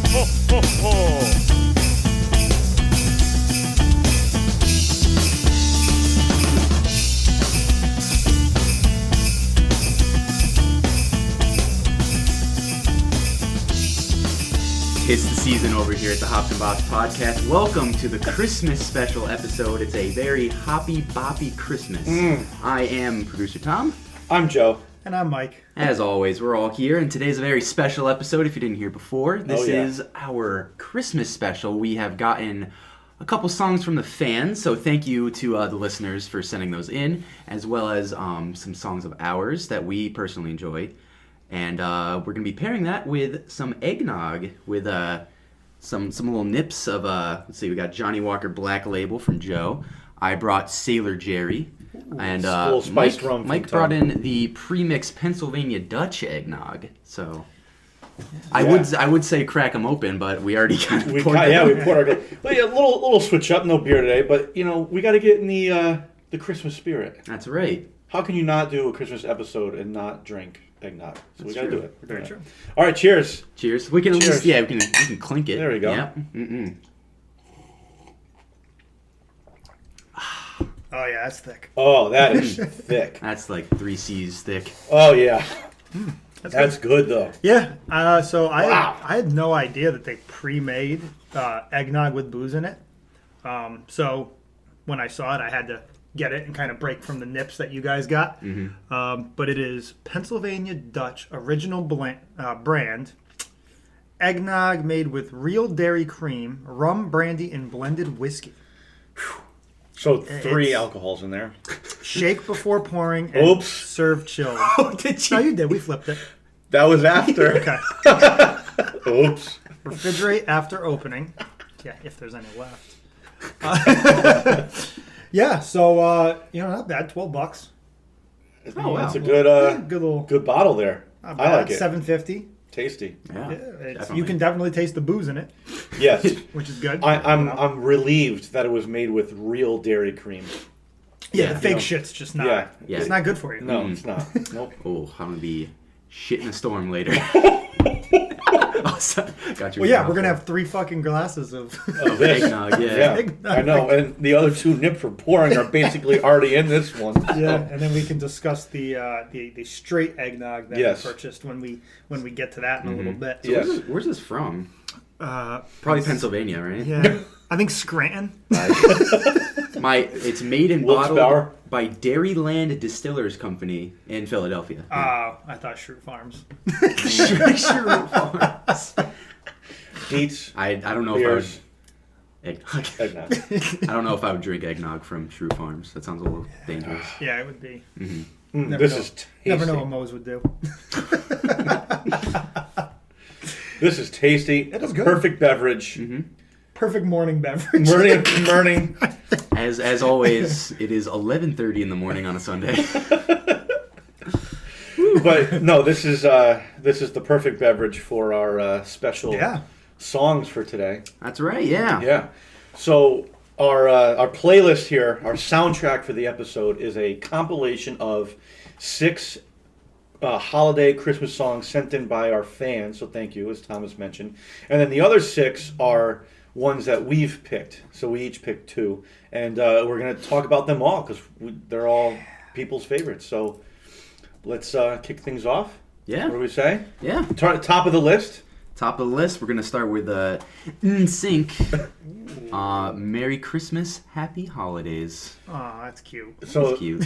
ho, ho, ho. It's the season over here at the Hoppy Bops podcast. Welcome to the Christmas special episode. It's a very Hoppy Boppy Christmas. I am producer Tom. I'm Joe. And I'm Mike. As always, we're all here, and today's a very special episode if you didn't hear before. This is our Christmas special. We have gotten a couple songs from the fans, so thank you to the listeners for sending those in, as well as some songs of ours that we personally enjoy. And we're going to be pairing that with some eggnog, with some little nips of, let's see, we got Johnny Walker Black Label from Joe. I brought Sailor Jerry. And Mike brought in the pre-mixed Pennsylvania Dutch eggnog. So I would say crack them open, but we already kind of poured them. We poured our. But yeah, a little switch up, no beer today. But you know, we got to get in the Christmas spirit. That's right. How can you not do a Christmas episode and not drink eggnog? So we got to do it. Very true. All right, cheers. Cheers. We can at least, we can clink it. There we go. Yeah. Mm-mm. Oh, yeah, that's thick. Oh, that is thick. That's like 3 C's thick. Oh, yeah. That's good, though. Yeah, so I had no idea that they pre-made eggnog with booze in it. So when I saw it, I had to get it and kind of break from the nips that you guys got. Mm-hmm. But it is Pennsylvania Dutch original brand eggnog made with real dairy cream, rum, brandy, and blended whiskey. So 3 alcohols in there. Shake before pouring and serve chilled. Oh, did you? No, you did. We flipped it. That was after. Okay. Oops. Refrigerate after opening. Yeah, if there's any left. Yeah, so, not bad. $12. Oh, wow. That's a good good bottle there. I like it. $7.50. Tasty. Yeah. You can definitely taste the booze in it. Yes. Which is good. I'm relieved that it was made with real dairy cream. Yeah, the fake shit's just not. Yeah. It's not good for you. No, it's not. Nope. Oh, I'm gonna be shit in a storm later. Got you. Well, yeah, we're gonna have 3 fucking glasses of eggnog. Yeah. Eggnog. I know, and the other 2 nips we're pouring are basically already in this one. Yeah, and then we can discuss the straight eggnog that we purchased when we get to that in a little bit. So where's this from? Probably Pennsylvania, right? Yeah, I think Scranton. It's made and bottled by Dairyland Distillers Company in Philadelphia. Oh, I thought Shrew Farms. Shrew Farms. Eats. I don't know beers. if I would Eggnog. I don't know if I would drink eggnog from Shrew Farms. That sounds a little dangerous. Yeah, it would be. Mm-hmm. This is tasty. Never know what Moe's would do. This is tasty. It is good. Perfect beverage. Mm-hmm. Perfect morning beverage. Morning. As always, it is 11:30 in the morning on a Sunday. But no, this is the perfect beverage for our special songs for today. That's right. Yeah. Yeah. So our playlist here, our soundtrack for the episode, is a compilation of 6 holiday Christmas songs sent in by our fans. So thank you, as Thomas mentioned. And then the other 6 are ones that we've picked. So we each picked 2, and we're going to talk about them all because they're all people's favorites. So let's kick things off. Yeah. What do we say? Yeah. Top of the list. Top of the list, we're going to start with NSYNC. Merry Christmas, Happy Holidays. Oh, that's cute. So that's cute.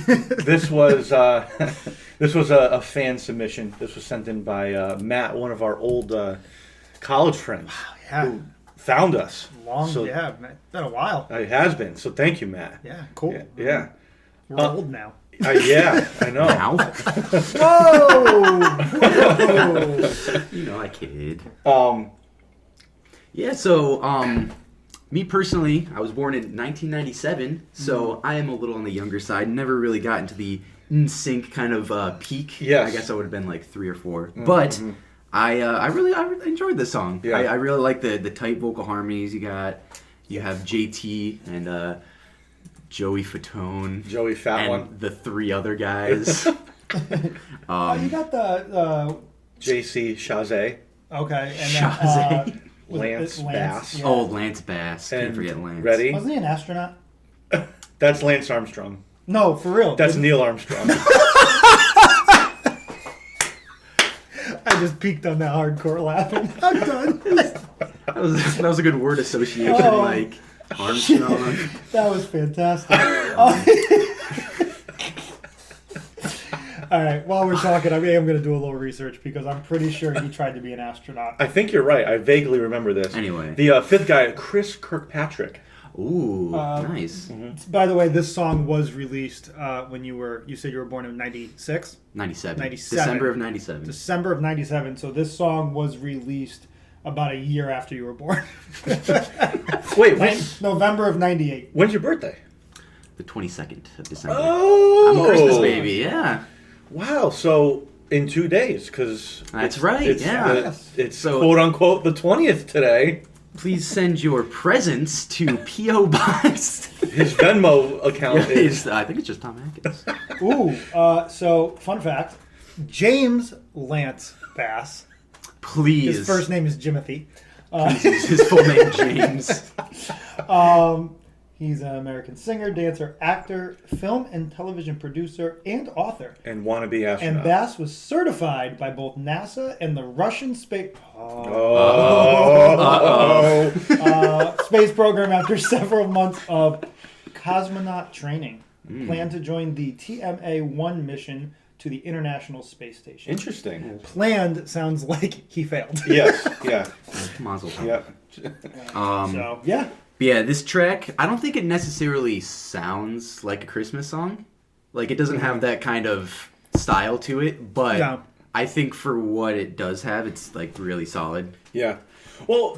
This was a fan submission. This was sent in by Matt, one of our old college friends, who found us. It's been a while. It has been. So thank you, Matt. Yeah, cool. Yeah. We're old now. Yeah, I know. Now? Whoa! You know, I kid. Yeah, so, me personally, I was born in 1997, so I am a little on the younger side. Never really got into the NSYNC kind of peak. Yes. I guess I would have been like 3 or 4. But I really enjoyed this song. Yeah. I really like the tight vocal harmonies you got. You have JT and Joey Fatone. Joey Fat and One. The 3 other guys. You got the JC Chazé. Okay, and Chazé. Lance Bass. Yeah. Oh, Lance Bass. Can't And forget Lance. ready? Wasn't he an astronaut? That's Lance Armstrong. No, for real. That's Neil Armstrong. I just peeked on that hardcore laughing. I'm done. That was a good word association, Oh. like Armstrong. That was fantastic. All right, while we're talking, I am going to do a little research because I'm pretty sure he tried to be an astronaut. I think you're right. I vaguely remember this. Anyway. The fifth guy, Chris Kirkpatrick. Ooh, nice. By the way, this song was released when you said you were born in 96? 97. 97. December of 97. December of 97. So this song was released about a year after you were born. Wait, November of 98. when's your birthday? The 22nd of December. Oh! I'm a Christmas baby, yeah. Wow, so in 2 days, because... That's right, yeah. It's So- quote-unquote the 20th today. Please send your presents to P.O. Box. His Venmo account is... I think it's just Tom Atkins. Ooh, so fun fact, James Lance Bass. Please. His first name is Jimothy. His full name, James. He's an American singer, dancer, actor, film and television producer, and author. And wannabe astronaut. And Bass was certified by both NASA and the Russian space program after several months of cosmonaut training. Planned to join the TMA-1 mission to the International Space Station. Interesting. Planned sounds like he failed. Yes, yeah. Mazel tov. Yeah. So, yeah. Yeah, this track, I don't think it necessarily sounds like a Christmas song. Like, it doesn't have that kind of style to it, but No. I think for what it does have, it's, like, really solid. Yeah. Well,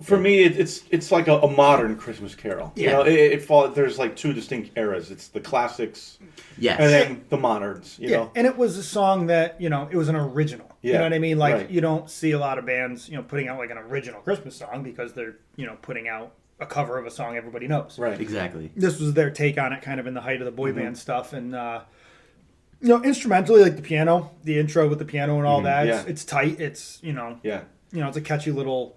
for me, it's like a modern Christmas carol. Yeah. You know, there's like two distinct eras. It's the classics Yes. and then the moderns, you Yeah, know? and it was a song that, it was an original. You Yeah, know what I mean? Like, right. you don't see a lot of bands, putting out like an original Christmas song because they're, putting out a cover of a song everybody knows. Right. Exactly. This was their take on it, kind of in the height of the boy band stuff. And, instrumentally, like the piano, the intro with the piano and all that, yeah. it's tight. It's, Yeah. it's a catchy little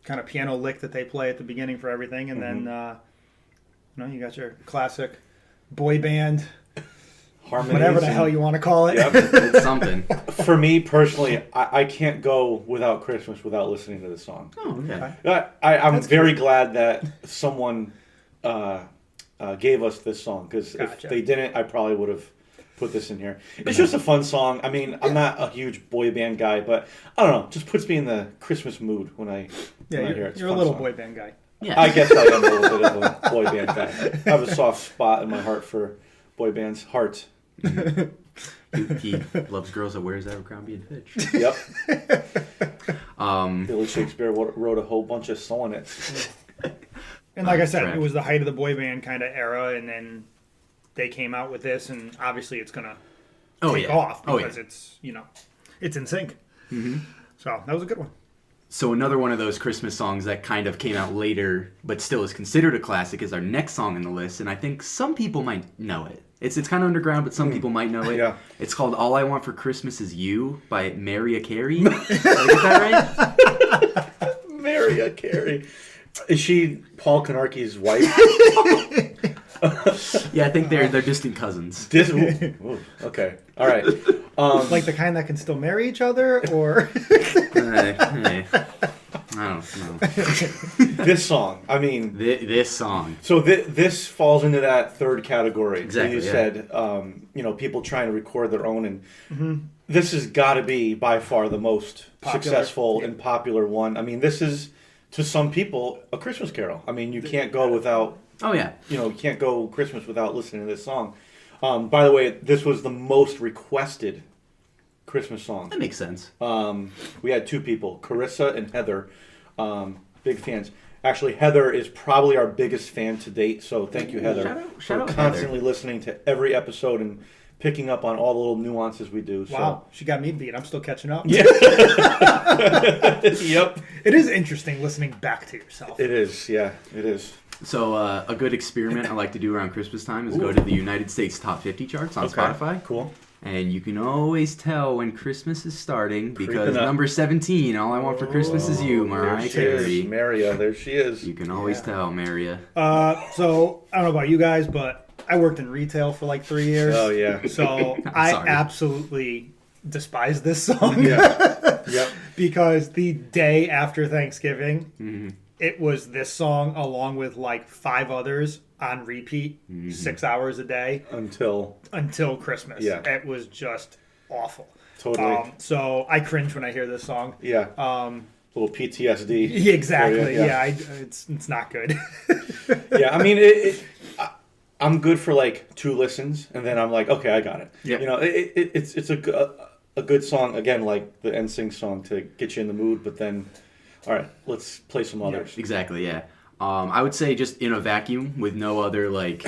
kind of piano lick that they play at the beginning for everything. And then, you got your classic boy band, Harmonies whatever the and- hell you want to call it. Yep. It's something. For me personally, I can't go without Christmas without listening to this song. Oh, okay. I'm very glad that someone gave us this song, because Gotcha. if they didn't, I probably would have put this in here. It's just a fun song. I mean, I'm not a huge boy band guy, but I don't know, it just puts me in the Christmas mood when I hear it. It's You're a a fun little song. boy band guy. Yeah. I guess I am a little bit of a boy band guy. I have a soft spot in my heart for boy bands. Heart. He loves girls that wears Abercrombie and Fitch. Yep. Um, Billy Shakespeare wrote a whole bunch of sonnets. And like I said, Correct. it was the height of the boy band kind of era, and then they came out with this, and obviously it's gonna take off because it's it's in sync. Mm-hmm. So that was a good one. So another one of those Christmas songs that kind of came out later, but still is considered a classic, is our next song in the list, and I think some people might know it. It's kind of underground, but some people might know it. Yeah. It's called "All I Want for Christmas Is You" by Mariah Carey. Did I get that right? Mariah Carey. Is she Paul Kanarki's wife? Yeah, I think they're distant cousins. Ooh, okay. All right. Like the kind that can still marry each other, or Hey, I don't know. This song. I mean, This song. so this falls into that third category. Exactly, You yeah. said, people trying to record their own, and this has got to be by far the most Popular. successful and popular one. I mean, this is, to some people, a Christmas carol. I mean, you can't go without, Oh yeah. you can't go Christmas without listening to this song. By the way, this was the most requested Christmas song. That makes sense. We had two people, Carissa and Heather, big fans. Actually, Heather is probably our biggest fan to date, so thank you, Heather, Shout out for Heather. constantly listening to every episode and picking up on all the little nuances we do. So. wow, she got me beat. I'm still catching up. Yeah. Yep. It is interesting listening back to yourself. It is. Yeah, it is. So a good experiment I like to do around Christmas time is go to the United States Top 50 charts on Spotify. Cool. And you can always tell when Christmas is starting because Creeping up. number 17, All I Want for Christmas Is You, Mariah There she Carey. is. Maria, there she is. You can always tell, Maria. So I don't know about you guys, but I worked in retail for like 3 years. Oh, yeah. So I sorry. absolutely despise this song. Yeah. Yep. Because the day after Thanksgiving, it was this song along with like 5 others on repeat, 6 hours a day Until Christmas. Yeah. It was just awful. totally. So I cringe when I hear this song. Yeah. Little PTSD. Exactly. Yeah. Yeah, it's not good. Yeah, I mean, I'm good for like 2 listens, and then I'm like, okay, I got it. Yep. You know, it's a good song, again, like the NSYNC song to get you in the mood, but then, all right, let's play some others. Exactly, yeah. I would say just in a vacuum with no other, like,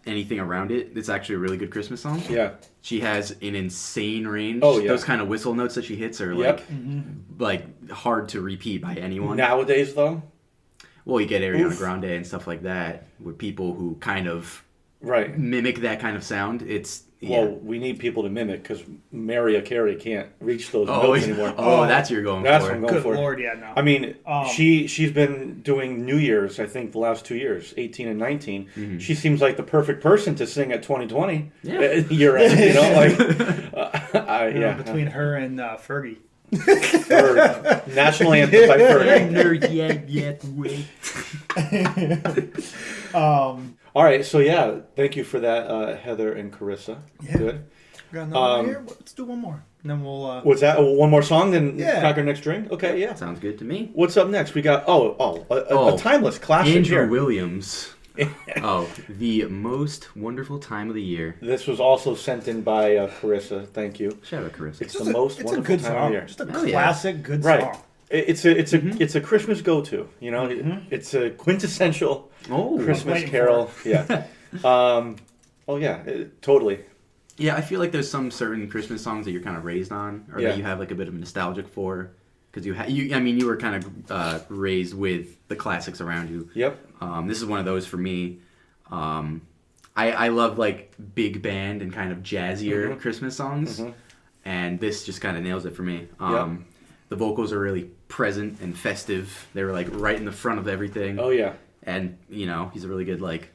anything around it, it's actually a really good Christmas song. Yeah. She has an insane range. Oh, yeah. Those kind of whistle notes that she hits are, Yep. like hard to repeat by anyone. Nowadays, though, Well, you get Ariana Oof. Grande and stuff like that, with people who kind of right. mimic that kind of sound. It's Well, we need people to mimic because Mariah Carey can't reach those notes anymore. That's what you're going That's for. what I'm going Good for. Lord, yeah, no. I mean, she's been doing New Year's, I think, the last 2 years, 18 and 19. She seems like the perfect person to sing at 2020 year end. You know, like, yeah. Between her and Fergie. Or National Anthem by Fergie. yet, wait. All right, so yeah, thank you for that, Heather and Carissa. Yeah. Good. Got another one here? Let's do one more. And then we'll... Was that one more song, then Yeah. crack our next drink? Okay, yeah. Sounds good to me. What's up next? We got, a timeless classic Andrew here. Williams. The most wonderful time of the year. This was also sent in by Carissa. Thank you. Shout out, Carissa. It's the most it's wonderful a good time song. of year. Just a Oh, yeah. classic good Right. song. It's a Christmas go-to. You know, it's a quintessential Christmas waiting carol. Yeah. Totally. Yeah, I feel like there's some certain Christmas songs that you're kind of raised on, or Yeah. that you have like a bit of nostalgic for, because you were kind of raised with the classics around you. Yep. This is one of those for me. I love like big band and kind of jazzier Christmas songs, and this just kind of nails it for me. The vocals are really present and festive. They were like right in the front of everything. Oh yeah. And he's a really good like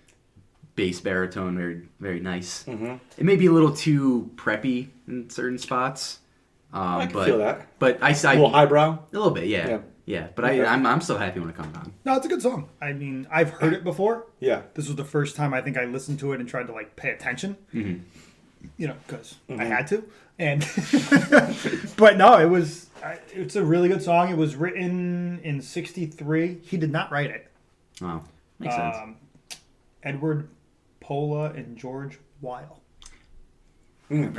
bass baritone, very very nice. Mm-hmm. It may be a little too preppy in certain spots. I can feel that. But I A little highbrow. a little bit, yeah. But Okay. I'm so happy when it comes on. No, it's a good song. I mean, I've heard it before. Yeah. This was the first time I think I listened to it and tried to like pay attention. Mm-hmm. You know, because I had to. And but no, it's a really good song. It was written in '63. He did not write it. Oh, makes sense. Edward Pola and George Weil. Thank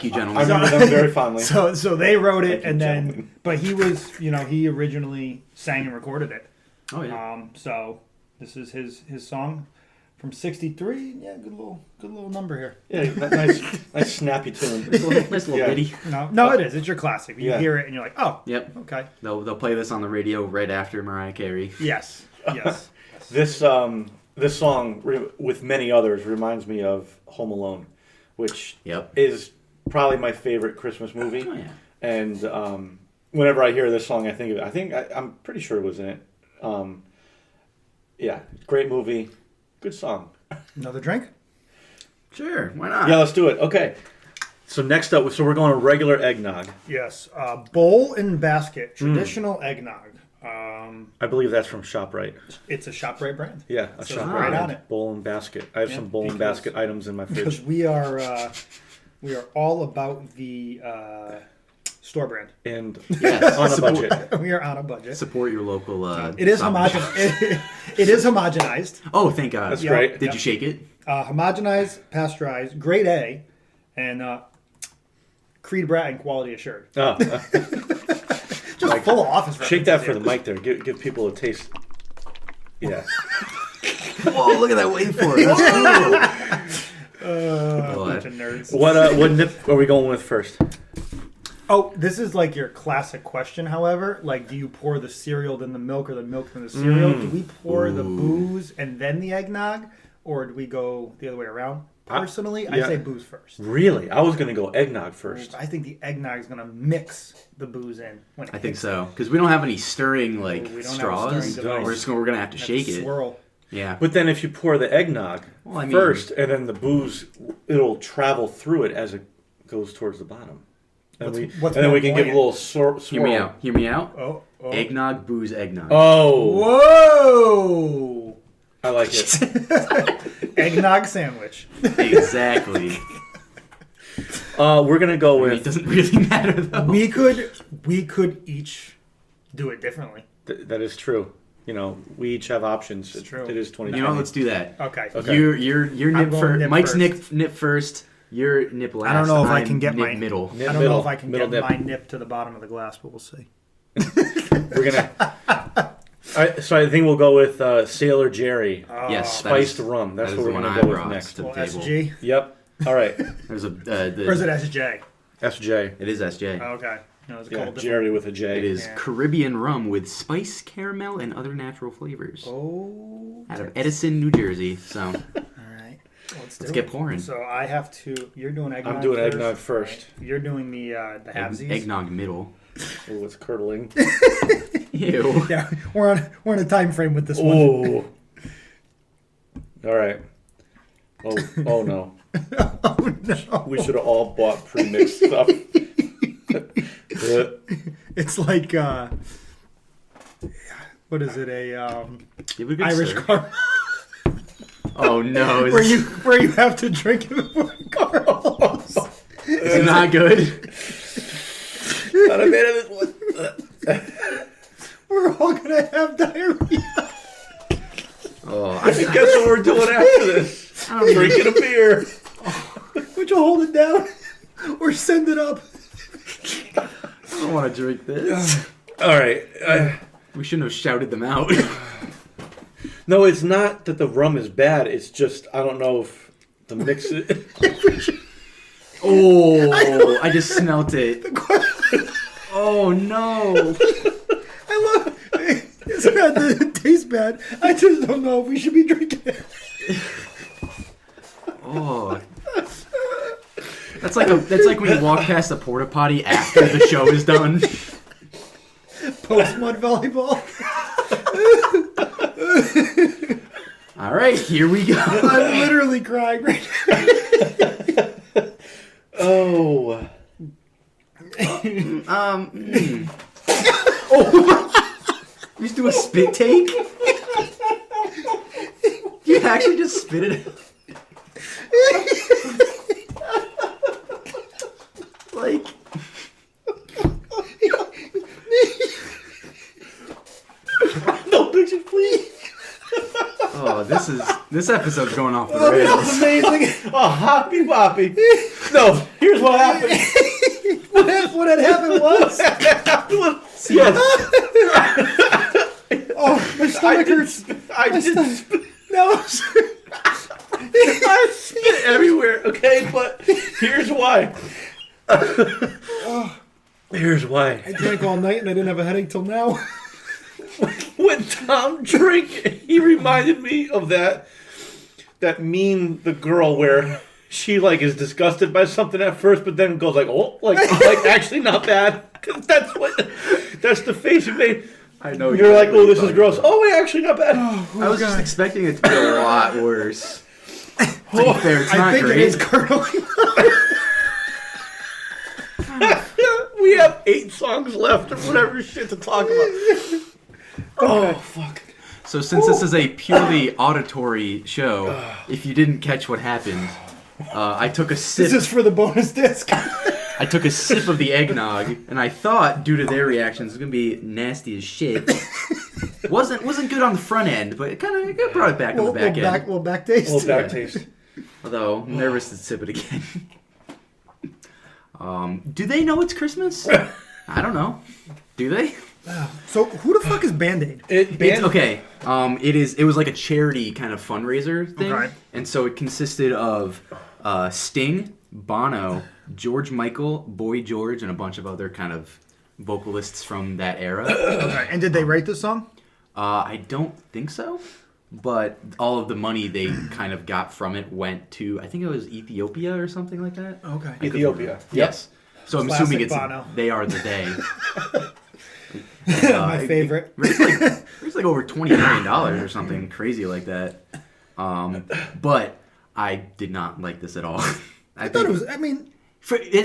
you, I gentlemen. remember them very fondly. So they wrote it, Thank you, and then gentlemen. but he was he originally sang and recorded it. Oh yeah. So this is his song from '63. Yeah, good little number here. Yeah, nice snappy tune. Nice little Yeah. ditty. No, it is. It's your classic. You Yeah. hear it and you're like, oh, Yep. okay, They'll play this on the radio right after Mariah Carey. yes. This song, with many others, reminds me of Home Alone, which Yep. is probably my favorite Christmas movie. Oh yeah. And whenever I hear this song, I think of it. I'm pretty sure it was in it. Yeah, great movie, good song. Ah. Another drink. Sure. Why not? Yeah, let's do it. Okay. So next up, we're going to regular eggnog. Yes, bowl and basket, traditional eggnog. I believe that's from ShopRite. It's a ShopRite brand. Yeah, a So ShopRite. right on it. Bowl and basket. I have some bowl and because- basket items in my Because fridge. we are all about the store brand. And Yes. on a budget. We are on a budget. Support your local. It is stop and shop. it is homogenized. Oh, thank God. That's Yeah. great. Did you shake it? Homogenized, pasteurized, grade A, and Creed brand quality assured. Oh, Just full of office. shake that for references the mic there. Give people a taste. Yeah. Whoa! Look at that waveform. That's cool. here. Bunch of nerds. What nip are we going with first? Oh, this is like your classic question. However, like, do you pour the cereal then the milk, or the milk then the cereal? Do we pour the booze and then the eggnog, or do we go the other way around? Personally, yeah. I say booze first. Really? I was going to go eggnog first. I think the eggnog is going to mix the booze in. When it I think hits so because we don't have any stirring We don't have a straws. stirring device. We're gonna have to it. shake it. Swirl. Yeah. But then if you pour the eggnog first, and then the booze, it'll travel through it as it goes towards the bottom. And then we can give a little swirl. Hear me out. Hear me out. Oh. Eggnog, booze, eggnog. Oh. Whoa! I like it. Eggnog sandwich. Exactly. We're gonna go It with. doesn't really matter though. We could each do it differently. That is true. You know, we each have options. It's true. It is 2020. You know, let's do that. Okay. You're nip going first. nip Mike's first. nip first. You're nip last. I don't know if I I'm can get nip my middle. Nip I don't middle, know if I can middle get nip. my nip to the bottom of the glass, but we'll see. We're gonna. So I think we'll go with Sailor Jerry. Yes, Spiced rum. That's that what is we're the one gonna I go with brought next. to the Well, table. SG? Yep. All right. There's a Or is it SJ? SJ. It is SJ. Oh, okay. No, it's a Yeah, couple Jerry with a J. It is Yeah. Caribbean rum with spice, caramel, and other natural flavors. Oh. Out of Edison, New Jersey. So All right. let's get pouring. So I have to. You're doing eggnog. I'm doing first. eggnog first. You're doing the halvesies. Eggnog middle. Oh, it's curdling. Ew. Yeah, we're on a time frame with this one. Oh. All right. Oh no. Oh no! We should have all bought pre-mixed stuff. It's like what is it? A Give it a good Irish stir. car Oh no. where you have to drink it before it caramels. Is it not good? Not a bit of this one. We're all gonna have diarrhea. Oh, I guess what we're doing after this. I don't Drinking a beer. Would you hold it down or send it up? don't want to drink this. All right. We shouldn't have shouted them out. No, it's not that the rum is bad. It's just I don't know if the mix. Oh, I just smelt it. Oh no. I love it's bad that it tastes bad. I just don't know if we should be drinking it. Oh. That's like when you walk past the porta potty after the show is done. Post mud volleyball. All right, here we go. I'm literally crying right now. Oh. You just do a spit take? You actually just spit it out? Like... No pictures, please. Oh, this episode's going off the rails. Amazing. Oh, Hoppy Boppy. No, here's what happened. What had happened was, oh, my stomach hurts. I just spit. No. I spit everywhere, okay? But here's why. Here's why. I drank all night and I didn't have a headache till now. When Tom drank, he reminded me of that meme, the girl where she like is disgusted by something at first, but then goes like, oh, like actually not bad. 'Cause that's the face you made. I know. You're like, oh, this is gross. Oh, wait, actually not bad. I was just expecting it to be a lot worse. To be fair, it's I not think great. it is curdling. We have 8 songs left or whatever shit to talk about. Oh, fuck. So since this is a purely auditory show, if you didn't catch what happened, I took a sip. This is for the bonus disc. I took a sip of the eggnog, and I thought, due to their reactions, it was gonna be nasty as shit. wasn't good on the front end, but it kind of brought it back on the back end. Little back taste. A little back taste. Although I'm nervous to sip it again. Do they know it's Christmas? I don't know. Do they? So who the fuck is Band-Aid? It's okay. It was like a charity kind of fundraiser thing, Okay. and so it consisted of Sting, Bono, George Michael, Boy George, and a bunch of other kind of vocalists from that era. Okay. And did they write this song? I don't think so. but all of the money they kind of got from it went to, I think it was Ethiopia or something like that. Okay. Ethiopia. Yes. So I'm Classic assuming it's Bono. They Are the Day. My favorite. It's like over $20 million or something crazy like that. But I did not like this at all. I thought it was. I mean,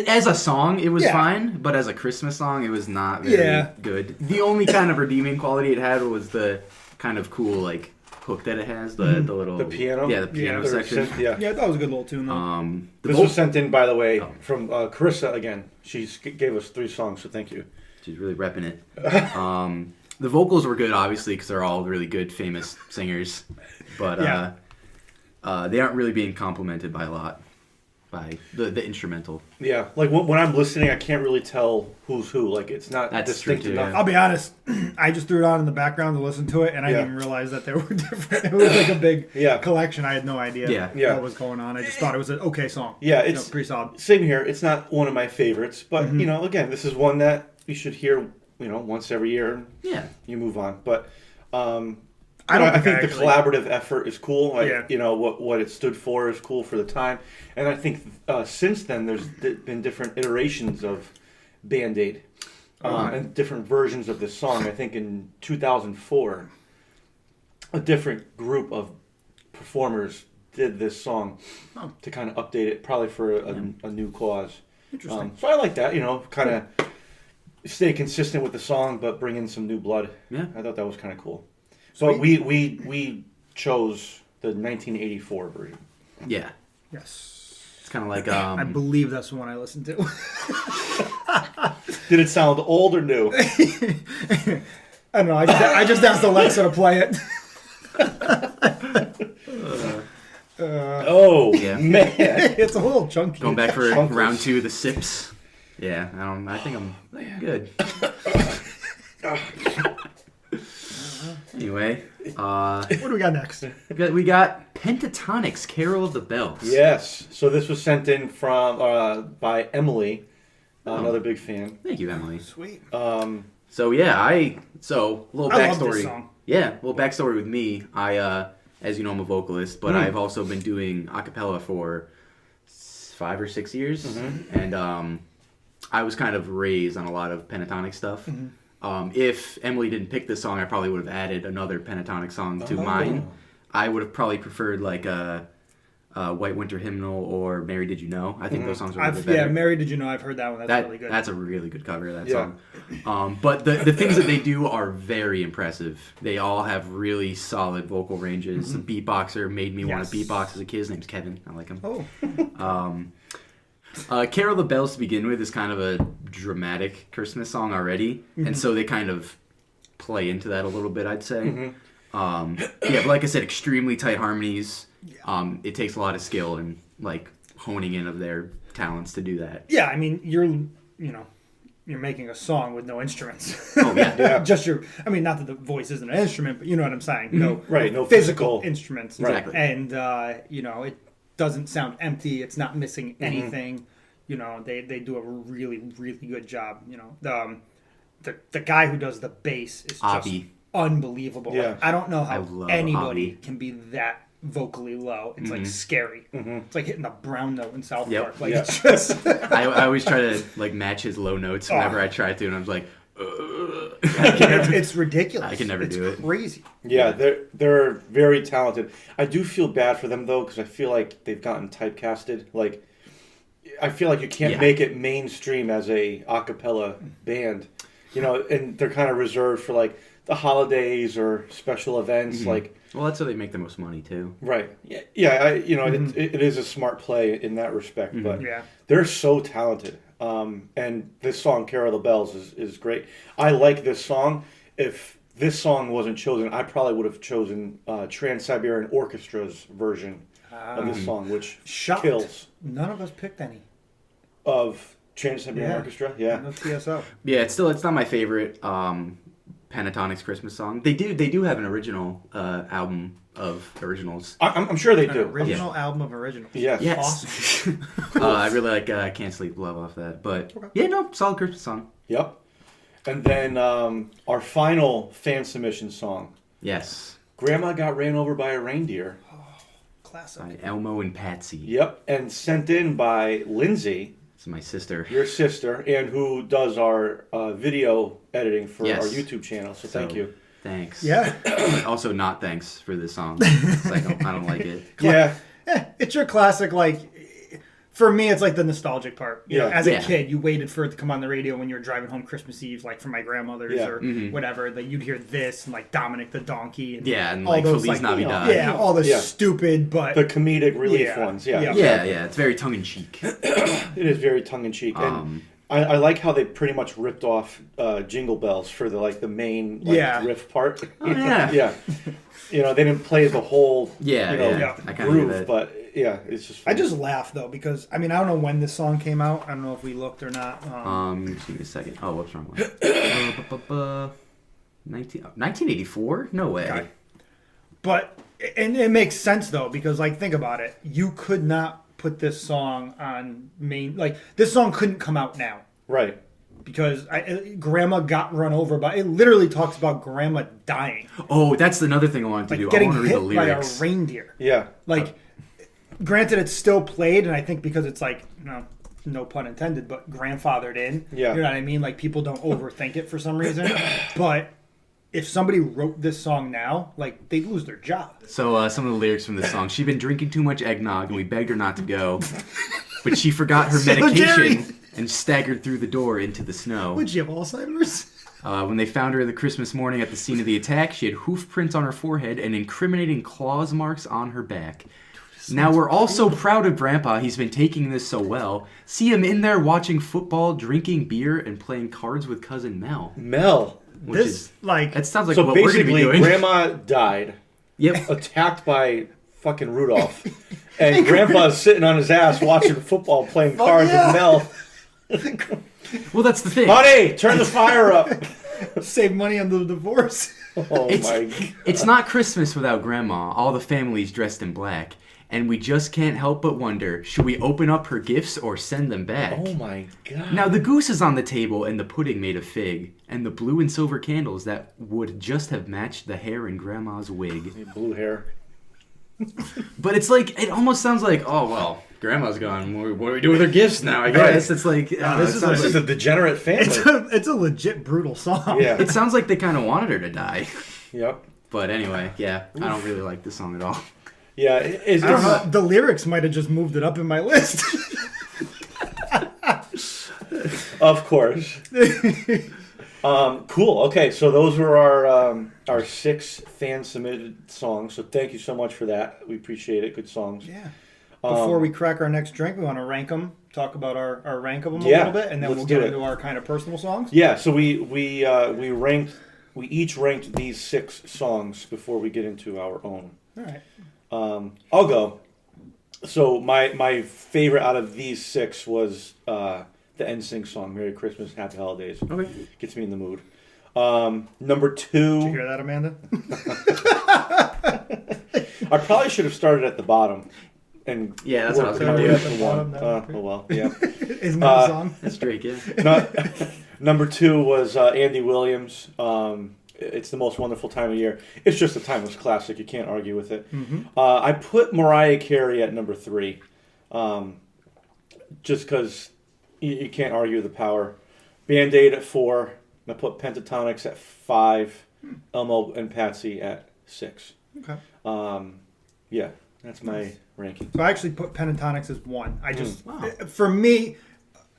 as a song, it was Yeah. fine, but as a Christmas song, it was not very good. The only kind of redeeming quality it had was the kind of cool like hook that it has, the little The piano? yeah, the piano Or section. synth, yeah. yeah, I thought it was a good little tune though. This was sent in, by the way, from Carissa again. She gave us 3 songs, so thank you. She's really repping it. The vocals were good, obviously, because they're all really good, famous singers, but they aren't really being complimented by a lot. By the instrumental. Yeah, like when I'm listening, I can't really tell who's who. Like it's not That's distinct true, too, enough. yeah. I'll be honest. I just threw it on in the background to listen to it, and I didn't even realize that they were different. It was like a big collection. I had no idea what was going on. I just thought it was an okay song. Yeah, it's pretty solid. Same here. It's not one of my favorites, but again, this is one that you should hear, once every year. Yeah, you move on. But I think the collaborative effort is cool. What it stood for is cool for the time, and I think since then there's been different iterations of Band-Aid and different versions of this song. I think in 2004, a different group of performers did this song to kind of update it, probably for a new cause. Interesting. So I like that. Kind of stay consistent with the song, but bring in some new blood. Yeah, I thought that was kind of cool. So we chose the 1984 version. Yeah. Yes. It's kind of like I believe that's the one I listened to. Did it sound old or new? I don't know. I just asked Alexa to play it. Man, It's a little chunky. going back for Chunkers. round 2 of the sips. Yeah, I think I'm good. Anyway, What do we got next? we got Pentatonix, Carol of the Bells. Yes. So this was sent in from by Emily, another big fan. Thank you, Emily. Sweet. So yeah, a little I love backstory. this song. Yeah, little backstory with me. I, as you know, I'm a vocalist, but I've also been doing a cappella for 5 or 6 years, and I was kind of raised on a lot of Pentatonix stuff. If Emily didn't pick this song, I probably would have added another Pentatonix song to mine. I would have probably preferred like a White Winter Hymnal or Mary Did You Know. I think those songs are a little bit better. Mary Did You Know? I've heard that one. That's really good. That's a really good cover of that song. But the things that they do are very impressive. They all have really solid vocal ranges. The beatboxer made me want to beatbox as a kid. His name's Kevin. I like him. Carol of the Bells to begin with is kind of a dramatic Christmas song already. And so they kind of play into that a little bit, I'd say. But like I said, extremely tight harmonies. It takes a lot of skill and like honing in of their talents to do that. Yeah, I mean, you're making a song with no instruments. Oh yeah, Just I mean, not that the voice isn't an instrument, but you know what I'm saying. No, no physical instruments. Exactly. And it doesn't sound empty. It's not missing anything. They do a really, really good job. The guy who does the bass is just Hoppy. unbelievable. Yeah. Like, I don't know I how love anybody Hoppy. can be that vocally low. It's like scary. It's like hitting the brown note in South Yep. Park. Like Yeah. it's just I always try to like match his low notes whenever I try to, and I'm just like, it's ridiculous. I can never do it. Crazy. Yeah, they're very talented. I do feel bad for them though, because I feel like they've gotten typecasted. Like, I feel like you can't make it mainstream as a cappella band, and they're kind of reserved for like the holidays or special events. Like, well, that's how they make the most money too. right? Yeah. It is a smart play in that respect, but Yeah. they're so talented. And this song, "Carol of the Bells," is great. I like this song. If this song wasn't chosen, I probably would have chosen Trans-Siberian Orchestra's version of this song, which Shocked. kills. None of us picked any. Of Trans-Siberian Orchestra, No TSO. Yeah, it's not my favorite Pentatonix Christmas song. They do have an original album of originals. I'm sure they An do. original album of originals. Yes. Yes. I really like Can't Sleep Love off that. But solid Christmas song. Yep. And then our final fan submission song, Yes. Grandma Got Ran Over by a Reindeer. Classic. By Elmo and Patsy. Yep, and sent in by Lindsay. It's my sister. Your sister, and who does our video editing for Yes. our YouTube channel. So thank you. Thanks. Yeah. Also, not thanks for this song. 'Cause I don't like it. Yeah. It's your classic, like, for me, it's like the nostalgic part. You know, as a kid, you waited for it to come on the radio when you were driving home Christmas Eve, like from my grandmother's or whatever, that you'd hear this, and like Dominic the Donkey. And and all like those, Feliz like, Navidad. Yeah, all the stupid, but... The comedic relief ones, Yeah. Yeah, it's very tongue-in-cheek. It is very tongue-in-cheek. And I like how they pretty much ripped off Jingle Bells for the main riff part. Oh, yeah. Yeah. You know, they didn't play the whole I kind of groove, but yeah, it's just funny. I just laugh, though, because, I mean, I don't know when this song came out. I don't know if we looked or not. Just give me a second. Oh, what's wrong with it? 1984? No way. Okay. But, and it makes sense, though, because, like, think about it. You could not put this song on main... Like, this song couldn't come out now. Right. Because Grandma got run over by... It literally talks about Grandma dying. Oh, that's another thing I wanted to Like, do. I getting want to read the hit by a lyrics. reindeer. Yeah. Like, granted, it's still played, and I think because it's like, no pun intended, but grandfathered in. Yeah. You know what I mean? Like, people don't overthink it for some reason. But if somebody wrote this song now, like, they'd lose their job. So, some of the lyrics from this song. She'd been drinking too much eggnog, and we begged her not to go. But she forgot her medication and staggered through the door into the snow. Would she have Alzheimer's? When they found her the Christmas morning at the scene of the attack, she had hoof prints on her forehead and incriminating claws marks on her back. Now we're all so proud of Grandpa. He's been taking this so well. See him in there watching football, drinking beer, and playing cards with Cousin Mel. Mel. That sounds like so what we're going to be basically, doing. Grandma died. Yep. Attacked by fucking Rudolph. And Grandpa's sitting on his ass watching football, playing cards with Mel. Well, that's the thing. Honey, turn the fire up. Save money on the divorce. Oh my God. It's not Christmas without Grandma. All the family's dressed in black. And we just can't help but wonder, should we open up her gifts or send them back? Oh my God. Now the goose is on the table and the pudding made of fig. And the blue and silver candles that would just have matched the hair in Grandma's wig. Blue hair. But it's like, it almost sounds like, oh, well, Grandma's gone. What do we do with her gifts now? I guess it's like, This is a degenerate family. It's a legit brutal song. Yeah. it sounds like they kind of wanted her to die. Yep. But anyway, yeah, I don't really like this song at all. Yeah. I don't know, the lyrics might have just moved it up in my list. Of course. Cool. Okay, so those were our 6 fan submitted songs. So thank you so much for that. We appreciate it. Good songs. Yeah. Before we crack our next drink, we want to rank them. Talk about our rank of them a little bit, and then we'll get into our kind of personal songs. Yeah. So we each ranked these 6 songs before we get into our own. All right. I'll go. So my favorite out of these 6 was the NSYNC song, "Merry Christmas, Happy Holidays." Okay. Gets me in the mood. Number 2. Did you hear that, Amanda? I probably should have started at the bottom. And Yeah, that's what I was worked gonna my do. way up to one. Oh well, yeah. Isn't that a song? That's Drake, yeah. Number 2 was Andy Williams. It's the most wonderful time of year. It's just a timeless classic. You can't argue with it. Mm-hmm. I put Mariah Carey at number 3, just because you can't argue the power. Band-Aid at 4. I put Pentatonix at 5. Elmo and Patsy at 6. Okay. Yeah, that's my ranking. So I actually put Pentatonix as 1. I just, for me,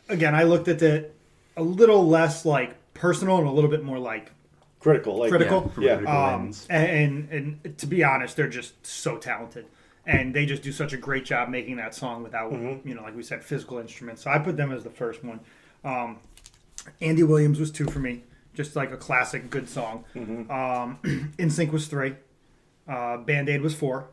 again, I looked at it a little less like personal and a little bit more like Critical. Yeah. And to be honest, they're just so talented. And they just do such a great job making that song without, like we said, physical instruments. So I put them as the first one. Andy Williams was 2 for me. Just like a classic, good song. NSYNC was 3. Band-Aid was 4.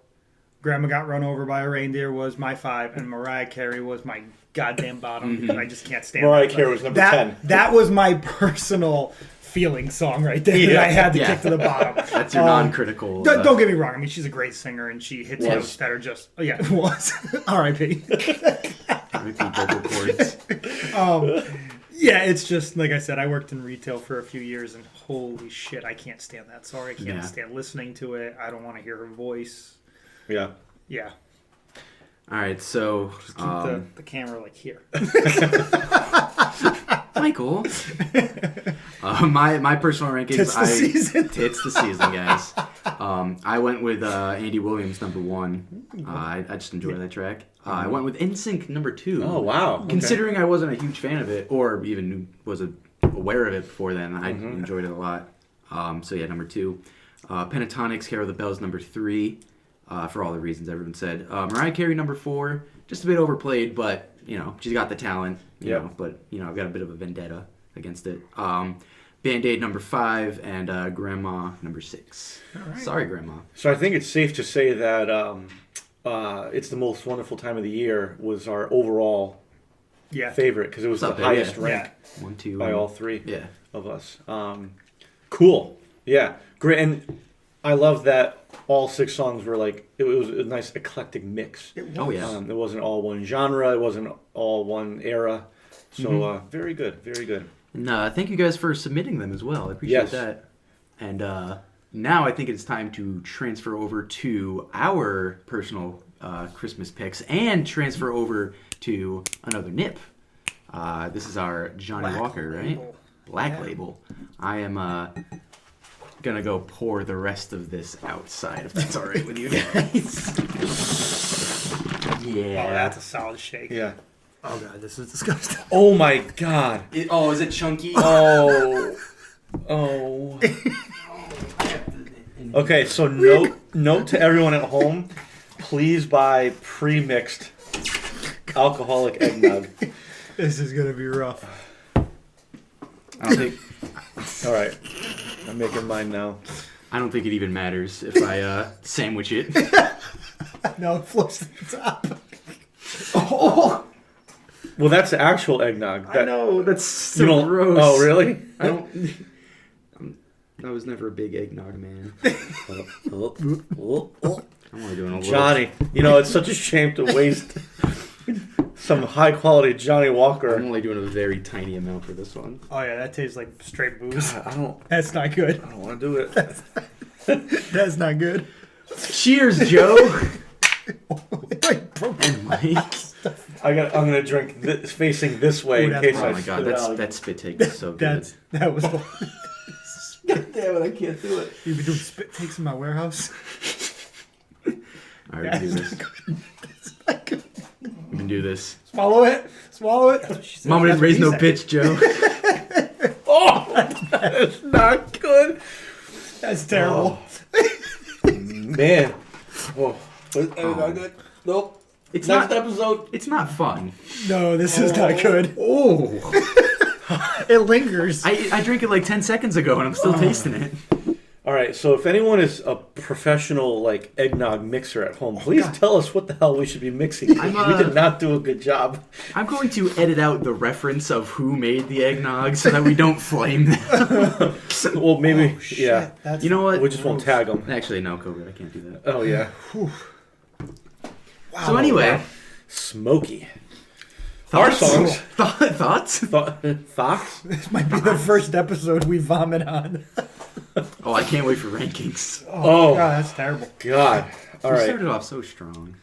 Grandma Got Run Over by a Reindeer was my 5. And Mariah Carey was my goddamn bottom. Because I just can't stand Mariah Carey was number 10. That was my personal feeling song right there that I had to kick to the bottom. That's your non-critical. Don't get me wrong. I mean, she's a great singer, and she hits notes that are just... Oh, yeah, it was. R.I.P. Vocal cords. Yeah, it's just, like I said, I worked in retail for a few years, and holy shit, I can't stand that song. I can't stand listening to it. I don't want to hear her voice. Yeah. Yeah. All right, so... Just keep the camera, like, here. Michael. My personal rankings... Tits the season. Tits the season, guys. I went with Andy Williams, number 1. I just enjoy that track. I went with NSYNC, number 2. Oh, wow. Considering I wasn't a huge fan of it, or even wasn't aware of it before then, I enjoyed it a lot. So yeah, number 2. Pentatonix, Carol the Bells, number 3. For all the reasons everyone said. Mariah Carey, number 4. Just a bit overplayed, but, she's got the talent. You know, but, I've got a bit of a vendetta against it. Band-Aid, number 5. And Grandma, number 6. Right. Sorry, Grandma. So I think it's safe to say that It's the Most Wonderful Time of the Year was our overall favorite, because it was the highest rank 1, 2, by all 3 of us. Cool. Yeah. Great. And I love that all 6 songs were like, it was a nice eclectic mix. Oh, yeah. It wasn't all one genre. It wasn't all one era. So very good. Very good. And thank you guys for submitting them as well. I appreciate that. And now I think it's time to transfer over to our personal Christmas picks and transfer over to another nip. This is our Johnny Walker, right? Black Label. I am gonna go pour the rest of this outside, if that's all right with you guys. Yeah. Oh, that's a solid shake. Yeah. Oh god, this is disgusting. Oh my god. Is it chunky? Oh. Okay, so note to everyone at home, please buy pre-mixed alcoholic eggnog. This is gonna be rough. I don't think. All right, I'm making mine now. I don't think it even matters if I sandwich it. No, it floats to the top. Oh. Well, that's the actual eggnog. I know, that's so gross. Oh, really? I was never a big eggnog man. I'm only doing a little. Johnny, it's such a shame to waste some high quality Johnny Walker. I'm only doing a very tiny amount for this one. Oh yeah, that tastes like straight booze. God, That's not good. I don't want to do it. That's not good. Cheers, Joe. And Mike. I'm gonna drink this, facing this way in case I. Oh my god, that spit take is so good. That was. God damn it! I can't do it. You've been doing spit takes in my warehouse. All right, we can do this. We can do this. Swallow it. Mama didn't raise no bitch, Joe. Oh, that's not good. That's terrible. Oh. Man. Oh. Not good. Nope. It's Next not episode. It's not fun. No, this is not good. Oh. It lingers. I drank it like 10 seconds ago and I'm still tasting it. All right, so if anyone is a professional eggnog mixer at home, please tell us what the hell we should be mixing. We did not do a good job. I'm going to edit out the reference of who made the eggnog so that we don't flame them. Well, maybe, yeah. You know what? We just won't tag them. Actually, no, COVID. I can't do that. Oh, yeah. Wow. So anyway. Smoky. Thoughts? Our songs. Thoughts? Thoughts? This might be the first episode we vomit on. Oh, I can't wait for rankings. Oh. God, that's terrible. God. All right. We started off so strong.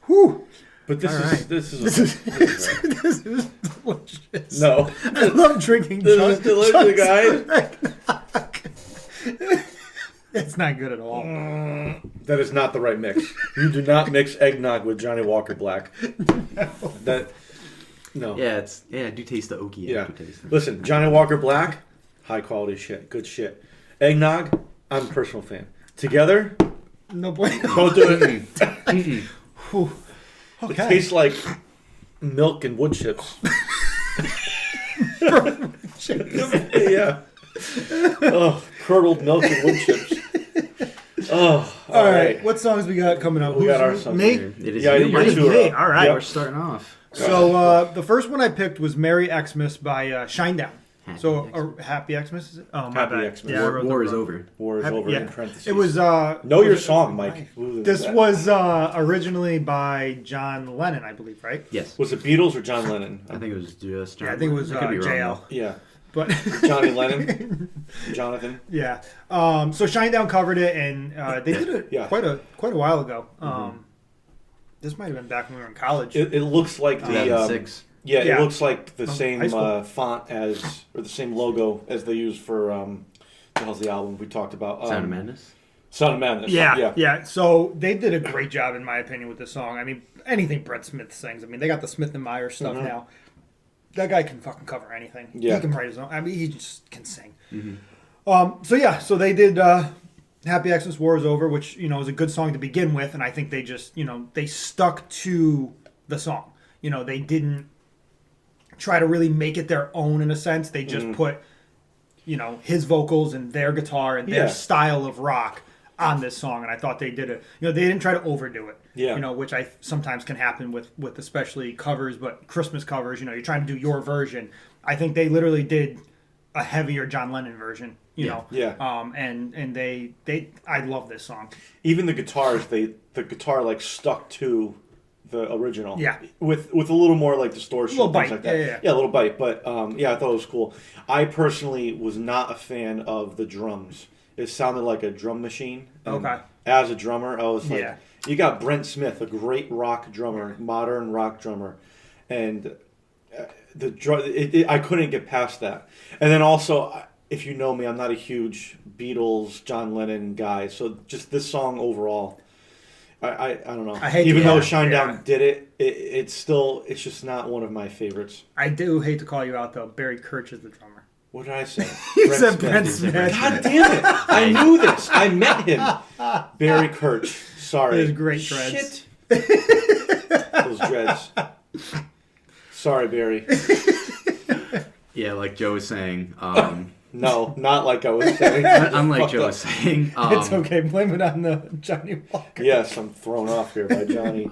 Whew. But this is delicious. No. I love drinking This is delicious, guys. It's not good at all. That is not the right mix. You do not mix eggnog with Johnny Walker Black. No. Yeah, I do taste the oaky aftertaste. Listen, Johnny Walker Black, high quality shit, good shit. Eggnog, I'm a personal fan. Together, no boy. don't do it. Okay. It tastes like milk and wood chips. Yeah. Oh, curdled milk and wood chips. Oh, all right. What songs we got coming up? We got our songs. Me? Here. It is Yeah, you, you're Mike. two Me. are All right. We're starting off. So the first one I picked was Merry Xmas by Shinedown. Happy Xmas? Is it? Oh, my Happy bad. Xmas. Yeah, I wrote War the is wrong- over. War is over in parentheses. It was Know your song, Mike. This was originally by John Lennon, I believe, right? Yes. Was it Beatles or John Lennon? I think it was just John. Yeah, I think it was Lennon. I could be wrong, JL. Yeah. But Johnny Lennon, Jonathan. Yeah. So Shinedown covered it, and they did it quite a while ago. This might have been back when we were in college. It looks like the 2006. it looks like the High same school. font or the same logo as they use for the hell's the album we talked about? Sound of Madness. Sound of Madness. Yeah. So they did a great job, in my opinion, with this song. I mean, anything Brett Smith sings. I mean, they got the Smith and Meyer stuff now. That guy can fucking cover anything. Yeah. He can write his own. I mean, he just can sing. Mm-hmm. So they did Happy Xmas War is Over, which, is a good song to begin with, and I think they just, they stuck to the song. They didn't try to really make it their own in a sense. They just put, his vocals and their guitar and their style of rock on this song, and I thought they did it. They didn't try to overdo it. Yeah. Which I sometimes can happen with especially covers, but Christmas covers. You're trying to do your version. I think they literally did a heavier John Lennon version. Yeah. And they I love this song. Even the guitars, the guitar like stuck to the original. Yeah. With a little more like distortion. A little things bite. Like that. Yeah, a little bite. But I thought it was cool. I personally was not a fan of the drums. It sounded like a drum machine. And Okay. As a drummer, I was like, Yeah. you got Brent Smith, a great rock drummer, modern rock drummer, and I couldn't get past that. And then also, if you know me, I'm not a huge Beatles, John Lennon guy. So just this song overall, I don't know. Even though Shinedown did it, it's just not one of my favorites. I do hate to call you out though. Barry Kirch is the drummer. What did I say? You said Brent Smith. God damn it! I knew this. I met him. Barry Kirch. Sorry. His great dreads. Shit. Those dreads. Sorry, Barry. Yeah, like Joe was saying. No, not like I was saying. Unlike Joe was saying. It's okay. Blame it on the Johnny Walker. Yes, I'm thrown off here by Johnny.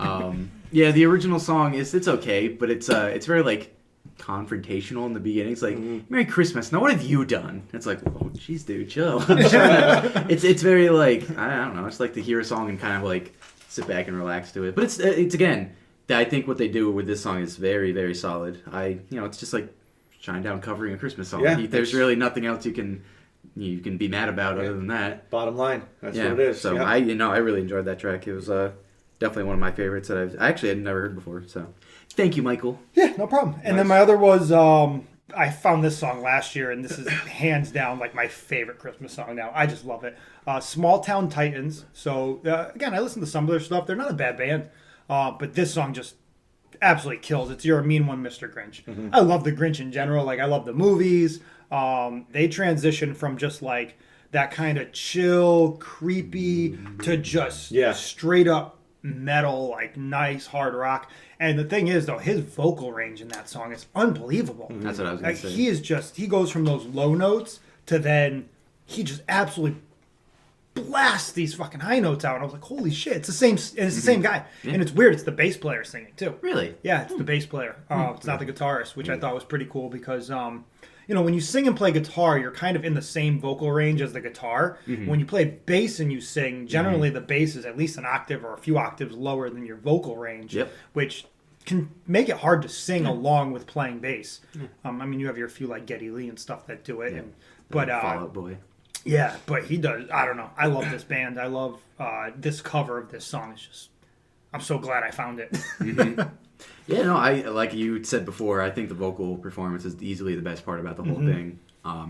Yeah, the original song it's okay, but it's very like confrontational in the beginning. It's like, Merry Christmas. Now what have you done? It's like, oh jeez, dude, chill. It's very like, I don't know. It's like to hear a song and kind of like sit back and relax to it. But it's again, I think what they do with this song is very, very solid. It's just like Shinedown covering a Christmas song. Yeah, There's really nothing else you can be mad about other than that. Bottom line, that's what it is. So I really enjoyed that track. It was definitely one of my favorites that I actually had never heard before. So thank you, Michael. Yeah, no problem. And then my other was I found this song last year, and this is hands down like my favorite Christmas song now. I just love it. Small Town Titans. So again, I listen to some of their stuff. They're not a bad band, but this song just absolutely kills. It's You're a Mean One, Mr. Grinch. I love the Grinch in general. Like I love the movies. They transition from just like that kind of chill, creepy to just straight up metal, like nice hard rock. And the thing is, though, his vocal range in that song is unbelievable. That's what I was going to say. He goes from those low notes to then he just absolutely blasts these fucking high notes out. And I was like, holy shit, it's the same guy. Yeah. And it's weird, it's the bass player singing too. Really? Yeah, it's the bass player. It's not the guitarist, which I thought was pretty cool because when you sing and play guitar, you're kind of in the same vocal range as the guitar. When you play bass and you sing, generally the bass is at least an octave or a few octaves lower than your vocal range, which can make it hard to sing along with playing bass. You have your few like Geddy Lee and stuff that do it, but Fall Out Boy. Yeah, but he does. I don't know. I love this band. I love this cover of this song. It's just, I'm so glad I found it. Yeah, no, I like you said before. I think the vocal performance is easily the best part about the whole thing.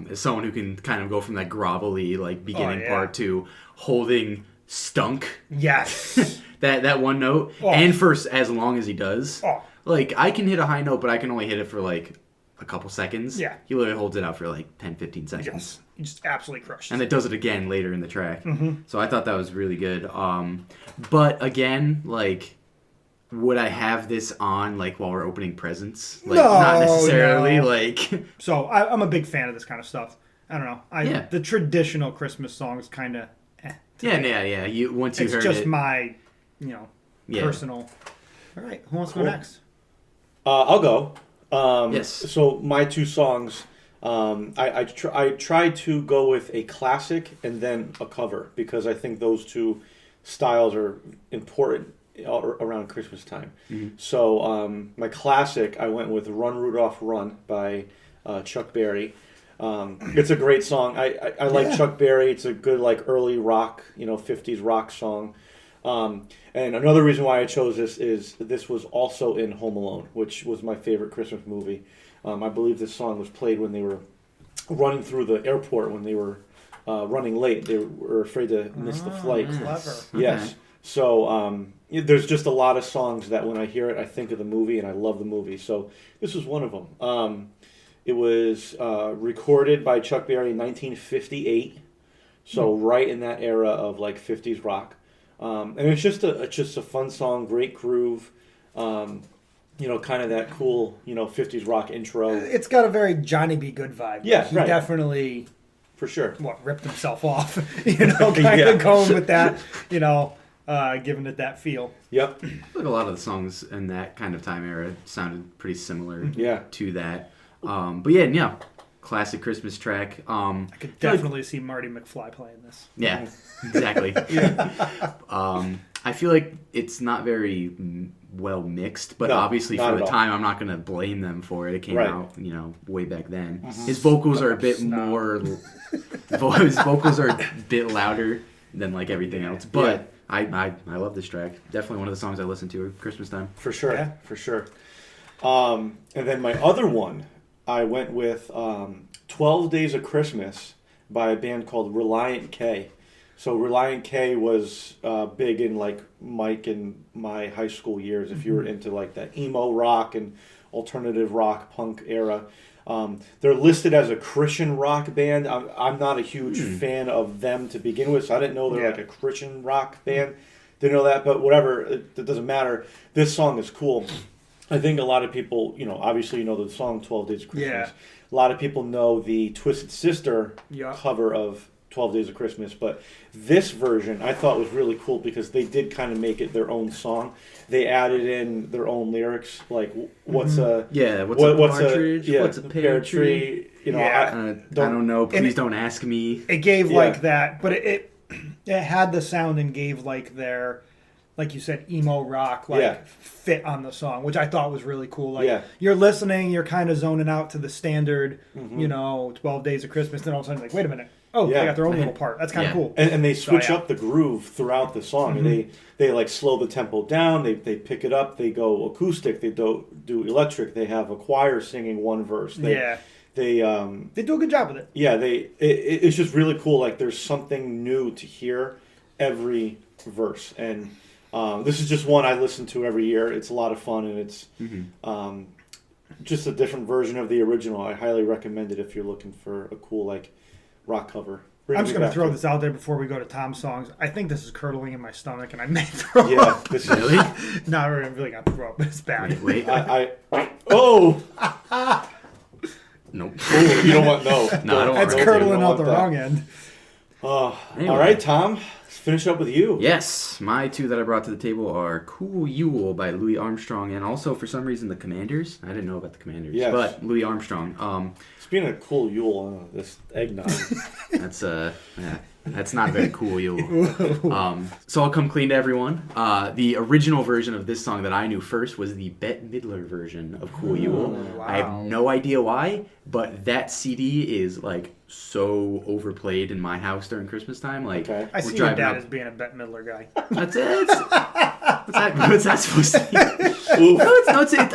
As someone who can kind of go from that grovelly like beginning part to holding stunk. Yes. that one note, and for as long as he does. Like I can hit a high note, but I can only hit it for like a couple seconds. Yeah. He literally holds it out for like 10, 15 seconds. Yes. He just absolutely crushed it. And it does it again later in the track. So I thought that was really good. But again, like, would I have this on like while we're opening presents? Like, not necessarily. No. Like, so I'm a big fan of this kind of stuff. I don't know. The traditional Christmas songs kind of. Yeah. Once you heard it, it's just my, personal. All right, who wants to go next? I'll go. Yes. So my two songs, I try to go with a classic and then a cover because I think those two styles are important around Christmas time. Mm-hmm. So my classic, I went with "Run Rudolph Run" by Chuck Berry. It's a great song. I like Chuck Berry. It's a good like early rock, 50s rock song. And another reason why I chose this is this was also in Home Alone, which was my favorite Christmas movie. I believe this song was played when they were running through the airport when they were running late. They were afraid to miss the flight. Clever. Yes. Okay. So there's just a lot of songs that when I hear it, I think of the movie, and I love the movie. So this was one of them. It was recorded by Chuck Berry in 1958, so right in that era of like 50s rock. And it's just a fun song, great groove. Kind of that cool 50s rock intro. It's got a very Johnny B. Good vibe. Yeah, he right. definitely For sure. ripped himself off. Kind of going with that. Giving it that feel. Yep. Like a lot of the songs in that kind of time era sounded pretty similar to that. But yeah, classic Christmas track. I could definitely see Marty McFly playing this. Yeah, exactly. I feel like it's not very well mixed, but obviously for the time, I'm not going to blame them for it. It came out, way back then. His vocals are a bit more. His vocals are a bit louder than like everything else, but. I love this track. Definitely one of the songs I listen to at Christmas time. For sure, for sure. And then my other one, I went with 12 Days of Christmas by a band called Reliant K. So Reliant K was big in like Mike and my high school years. If you were into like that emo rock and alternative rock punk era. They're listed as a Christian rock band. I'm not a huge fan of them to begin with, so I didn't know they're like a Christian rock band. Didn't know that, but whatever, it doesn't matter. This song is cool. I think a lot of people, obviously the song 12 Days of Christmas. Yeah. A lot of people know the Twisted Sister cover of 12 Days of Christmas, but this version I thought was really cool because they did kind of make it their own song. They added in their own lyrics, like what's a partridge? What's a pear tree? I don't know. Please don't ask me. It gave like that, but it had the sound and gave like their, like you said, emo rock fit on the song, which I thought was really cool. Like you're listening, you're kind of zoning out to the standard, 12 Days of Christmas, then all of a sudden like, wait a minute. Oh, they got their own little part. That's kind of cool. And they switch up the groove throughout the song. And they like slow the tempo down. They pick it up. They go acoustic. They do electric. They have a choir singing one verse. They do a good job with it. Yeah, it's just really cool. Like there's something new to hear every verse. And this is just one I listen to every year. It's a lot of fun, and it's just a different version of the original. I highly recommend it if you're looking for a cool like rock cover. I'm just going to throw this out there before we go to Tom's songs. I think this is curdling in my stomach, and I may throw up. This really? No, I'm really going to throw up, but it's bad. Wait. Oh! Nope. Oh, you don't want No, I don't want That's curdling out the wrong end. Anyway. All right, Tom. Let's finish up with you. Yes, my two that I brought to the table are Cool Yule by Louis Armstrong, and also for some reason the Commanders. I didn't know about the Commanders, but Louis Armstrong. Speaking of Cool Yule, this eggnog. That's not very cool, Yule. So I'll come clean to everyone. The original version of this song that I knew first was the Bette Midler version of Cool Yule. Wow. I have no idea why, but that CD is like so overplayed in my house during Christmas time. Like I see your dad as being a Bette Midler guy. That's it. What's that supposed to be?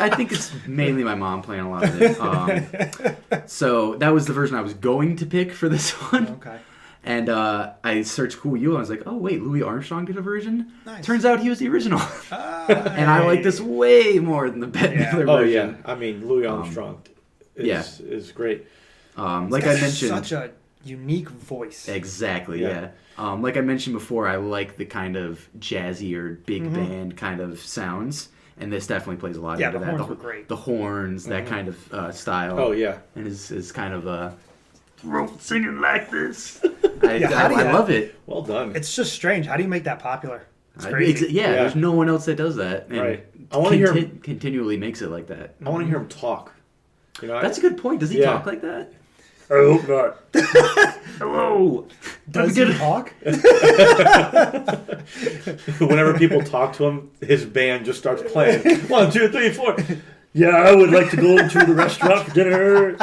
I think it's mainly my mom playing a lot of it. So that was the version I was going to pick for this one. Okay. And I searched Cool Yule, and I was like, oh, wait, Louis Armstrong did a version? Nice. Turns out he was the original. And I like this way more than the Bette Midler version. Oh, yeah. I mean, Louis Armstrong is great. Like I mentioned... Such a unique voice. Exactly, yeah. Like I mentioned before, I like the kind of jazzy or big band kind of sounds. And this definitely plays a lot into that. The horns are great. The horns, that kind of style. Oh, yeah. And is kind of throat singing like this. I love it. Well done. It's just strange. How do you make that popular? It's crazy. There's no one else that does that. And right. I want to hear him continually makes it like that. I want to hear him talk. That's a good point. Does he talk like that? I hope not. Hello. Does he talk? Whenever people talk to him, his band just starts playing. 1, 2, 3, 4. Yeah, I would like to go to the restaurant for dinner.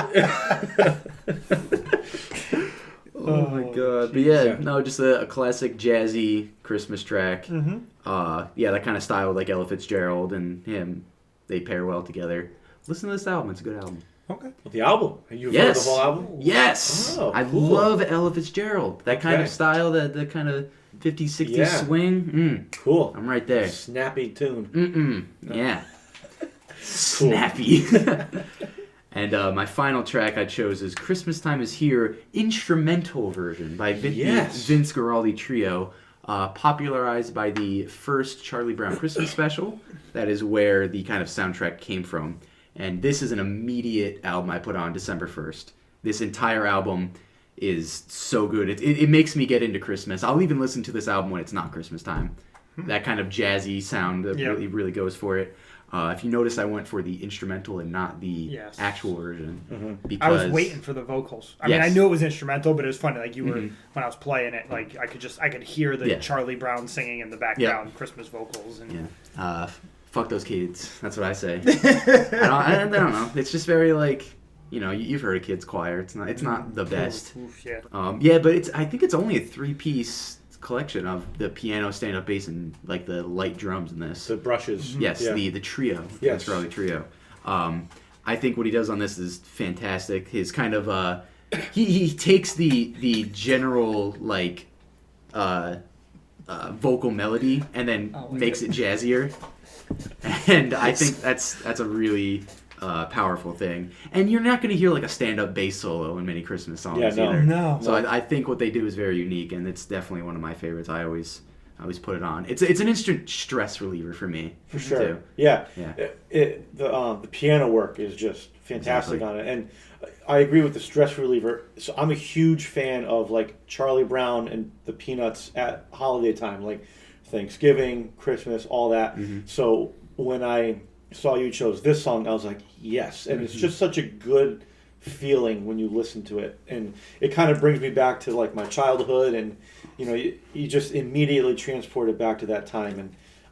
Oh my god. But yeah, no, just a classic jazzy Christmas track. Yeah, that kind of style like Ella Fitzgerald and him, they pair well together. Listen to this album, it's a good album. Okay. The album? You've heard the whole album? Yes. Oh, I cool. love Ella Fitzgerald. That kind of style, that kind of 50s, 60s swing. Cool. I'm right there. Snappy tune. Yeah. Snappy. And my final track I chose is Christmas Time Is Here, instrumental version by Vince Guaraldi Trio, popularized by the first Charlie Brown Christmas special. That is where the kind of soundtrack came from. And this is an immediate album I put on December 1st. This entire album is so good. It makes me get into Christmas. I'll even listen to this album when it's not Christmas time. That kind of jazzy sound that really goes for it. If you notice, I went for the instrumental and not the actual version. Because I was waiting for the vocals. I mean, I knew it was instrumental, but it was funny. Like you were when I was playing it, like I could hear the Charlie Brown singing in the background, Christmas vocals. And fuck those kids. That's what I say. I don't know. It's just very like, you've heard of kids choir. It's not the best. But I think it's only a 3-piece collection of the piano, stand-up bass, and like the light drums in this. The brushes. Yes, the trio. Yes. That's trio. I think what he does on this is fantastic. His kind of he takes the general like vocal melody and then makes it jazzier. And I think that's a really powerful thing. And you're not going to hear like a stand-up bass solo in many Christmas songs either. No. So I think what they do is very unique, and it's definitely one of my favorites. I always put it on. It's an instant stress reliever for me. For sure. Too. Yeah. The piano work is just fantastic on it. And I agree with the stress reliever. So I'm a huge fan of like Charlie Brown and the Peanuts at holiday time, like Thanksgiving, Christmas, all that. So when I saw you chose this song, I was like, yes. And it's just such a good feeling when you listen to it. And it kind of brings me back to like my childhood, and you just immediately transported back to that time.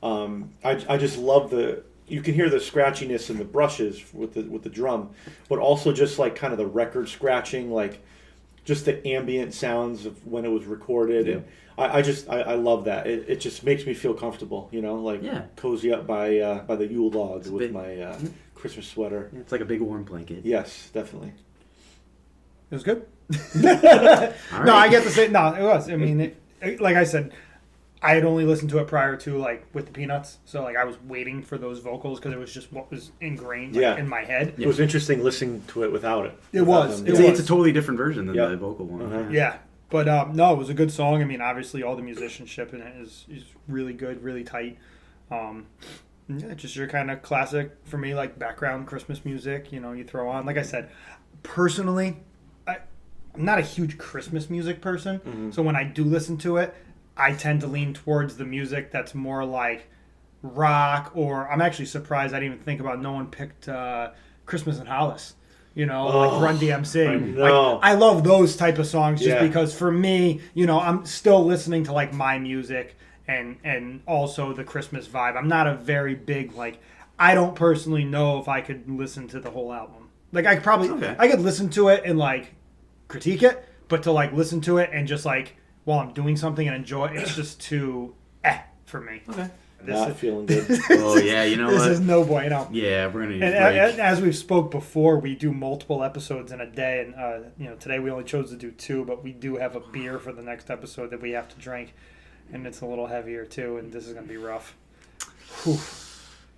And I just love you can hear the scratchiness in the brushes with the drum, but also just like kind of the record scratching, like just the ambient sounds of when it was recorded. And I love that. It just makes me feel comfortable, cozy up by the Yule log with my Christmas sweater. It's like a big warm blanket. Yes, definitely. It was good. Right. No, I get to say no. It was. I mean, like I said, I had only listened to it prior to like with the Peanuts, so like I was waiting for those vocals because it was just what was ingrained in my head. It was interesting listening to it without it. It was. It's a totally different version than the vocal one. Yeah. But no, it was a good song. I mean, obviously, all the musicianship in it is really good, really tight. Just your kind of classic, for me, like background Christmas music, you throw on. Like I said, personally, I'm not a huge Christmas music person. So when I do listen to it, I tend to lean towards the music that's more like rock, or I'm actually surprised I didn't even think about no one picked Christmas in Hollis. Like Run DMC. I love those type of songs just because for me, I'm still listening to like my music and also the Christmas vibe. I'm not a very big I don't personally know if I could listen to the whole album. Like I could listen to it and like critique it, but to like listen to it and just like while I'm doing something and enjoy it, it's just too for me. Okay. Not feeling good. Oh yeah, you know this what? is no bueno. Yeah, we're gonna need and a break. as we've spoke before, we do multiple episodes in a day, and today we only chose to do 2, but we do have a beer for the next episode that we have to drink, and it's a little heavier too, and this is gonna be rough. Whew.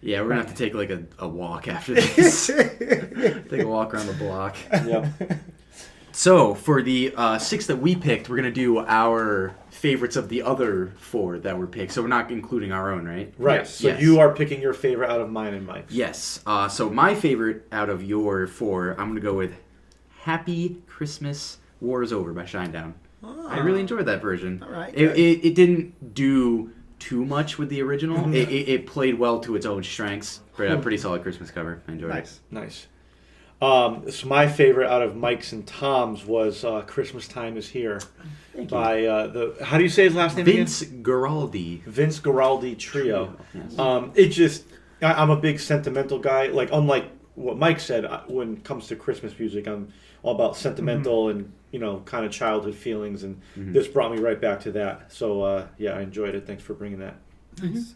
Yeah, we're gonna have to take like a walk after this. Take a walk around the block. Yeah. So for the 6 that we picked, we're gonna do our favorites of the other 4 that were picked. So we're not including our own, right? Right. Yes. So you are picking your favorite out of mine and Mike's. Yes. So my favorite out of your 4, I'm gonna go with "Happy Christmas, War Is Over" by Shinedown. Oh. I really enjoyed that version. All right. It didn't do too much with the original. Mm-hmm. It played well to its own strengths. Pretty solid Christmas cover. I enjoyed it. Nice. So my favorite out of Mike's and Tom's was "Christmas Time Is Here" by the. How do you say his last name Vince again? Guaraldi. Vince Guaraldi Trio. Yes. It just. I'm a big sentimental guy. Like unlike what Mike said, when it comes to Christmas music, I'm all about sentimental and kind of childhood feelings, and this brought me right back to that. So yeah, I enjoyed it. Thanks for bringing that. Nice.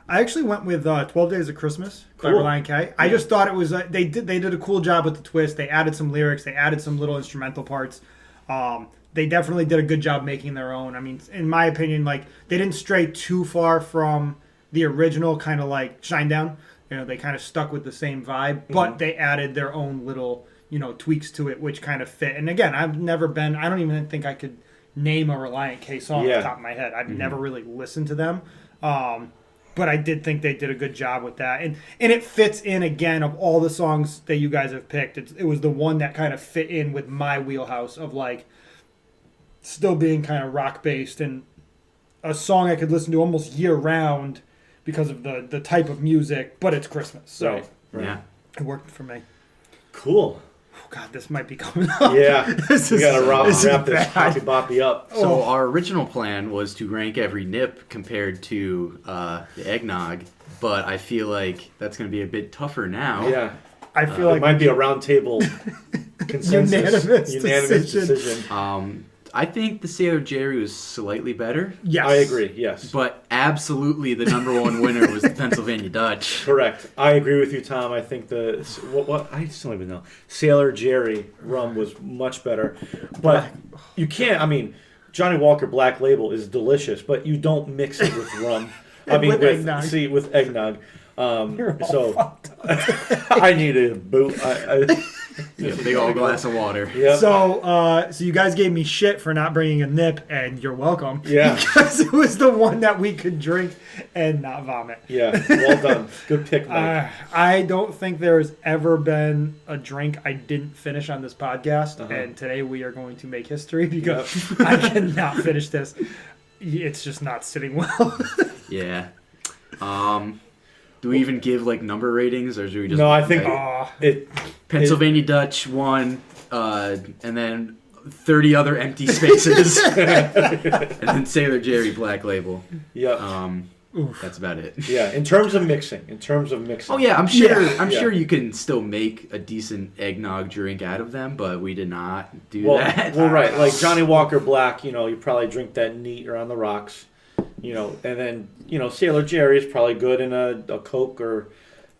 I actually went with 12 Days of Christmas by Cool. Relient K. I just thought it was they did a cool job with the twist. They added some lyrics. They added some little instrumental parts. They definitely did a good job making their own. I mean, in my opinion, like they didn't stray too far from the original kind of like Shinedown. They kind of stuck with the same vibe, but they added their own little tweaks to it, which kind of fit. And again, I don't even think I could name a Relient K song off the top of my head. I've never really listened to them. But I did think they did a good job with that. And it fits in, again, of all the songs that you guys have picked. It was the one that kind of fit in with my wheelhouse of, like, still being kind of rock-based and a song I could listen to almost year-round because of the type of music, but it's Christmas. So Right. Yeah. it worked for me. Cool. Oh, God, this might be coming up. Yeah, we got to wrap this bad. Hoppy Boppy up. So our original plan was to rank every nip compared to the eggnog, but I feel like that's going to be a bit tougher now. Yeah, I feel it like might be a round table consensus, Unanimous decision. I think the Sailor Jerry was slightly better, yes. I agree. Yes, but absolutely the number one winner was the Pennsylvania Dutch. correct. I agree with you, Tom. I think what I just don't even know. Sailor Jerry rum was much better, but you can't. I mean, Johnny Walker Black Label is delicious, but you don't mix it with rum. I mean, With eggnog. with eggnog. You're all So fucked up. I need a boot. Yeah, big old glass of water. Yep. So you guys gave me shit for not bringing a nip, and you're welcome. Yeah. Because it was the one that we could drink and not vomit. Yeah, well done. Good pick, Mike. I don't think there's ever been a drink I didn't finish on this podcast, and today we are going to make history because I cannot finish this. It's just not sitting well. Yeah. Do we even give like number ratings, or do we just? No, I think it. Pennsylvania Dutch 1, and then 30 other empty spaces, and then Sailor Jerry Black Label. Yeah. That's about it. Yeah. In terms of mixing. Oh yeah, I'm sure. Yeah. I'm sure you can still make a decent eggnog drink out of them, but we did not do Well, that. well, right. Like Johnny Walker Black, you probably drink that neat or on the rocks, and then Sailor Jerry is probably good in a Coke or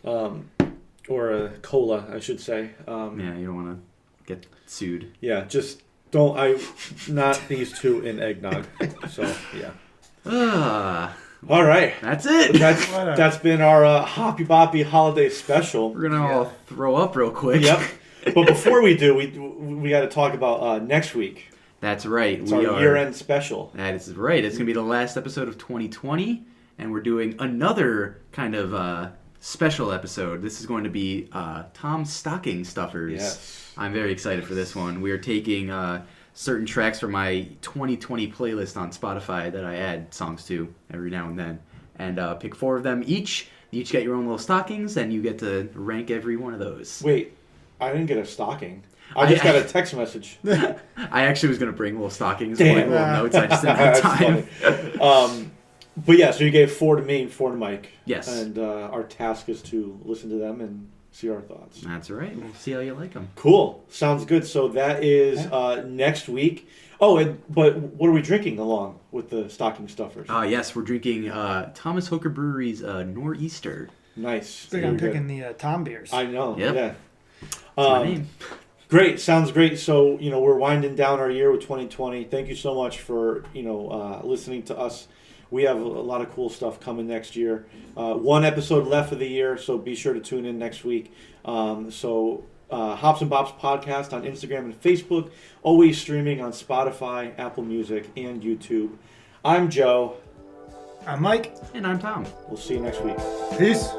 a cola, I should say. Yeah, you don't want to get sued. Yeah, just don't. Not these two in eggnog. So yeah. All right. That's it. That's been our Hoppy Boppy holiday special. We're gonna all throw up real quick. Yep. But before we do, we got to talk about next week. That's right. It's our year-end special. That is right. It's going to be the last episode of 2020, and we're doing another kind of special episode. This is going to be Tom's Stocking Stuffers. Yes. I'm very excited for this one. We are taking certain tracks from my 2020 playlist on Spotify that I add songs to every now and then, and pick 4 of them each. You each get your own little stockings, and you get to rank every one of those. Wait, I didn't get a stocking. I just got a text message. I actually was going to bring little stockings, Damn. like little notes. I just didn't have time. Funny. But yeah, so you gave 4 to me and 4 to Mike. Yes. And our task is to listen to them and see our thoughts. That's right. We'll see how you like them. Cool. Sounds good. So that is next week. Oh, but what are we drinking along with the stocking stuffers? Yes, we're drinking Thomas Hooker Brewery's Nor'easter. Nice. I think I'm picking the Tom beers. I know. Yep. Yeah. That's my name. Great. Sounds great. So, we're winding down our year with 2020. Thank you so much for, listening to us. We have a lot of cool stuff coming next year. 1 episode left of the year, so be sure to tune in next week. Hops and Bops podcast on Instagram and Facebook. Always streaming on Spotify, Apple Music, and YouTube. I'm Joe. I'm Mike. And I'm Tom. We'll see you next week. Peace.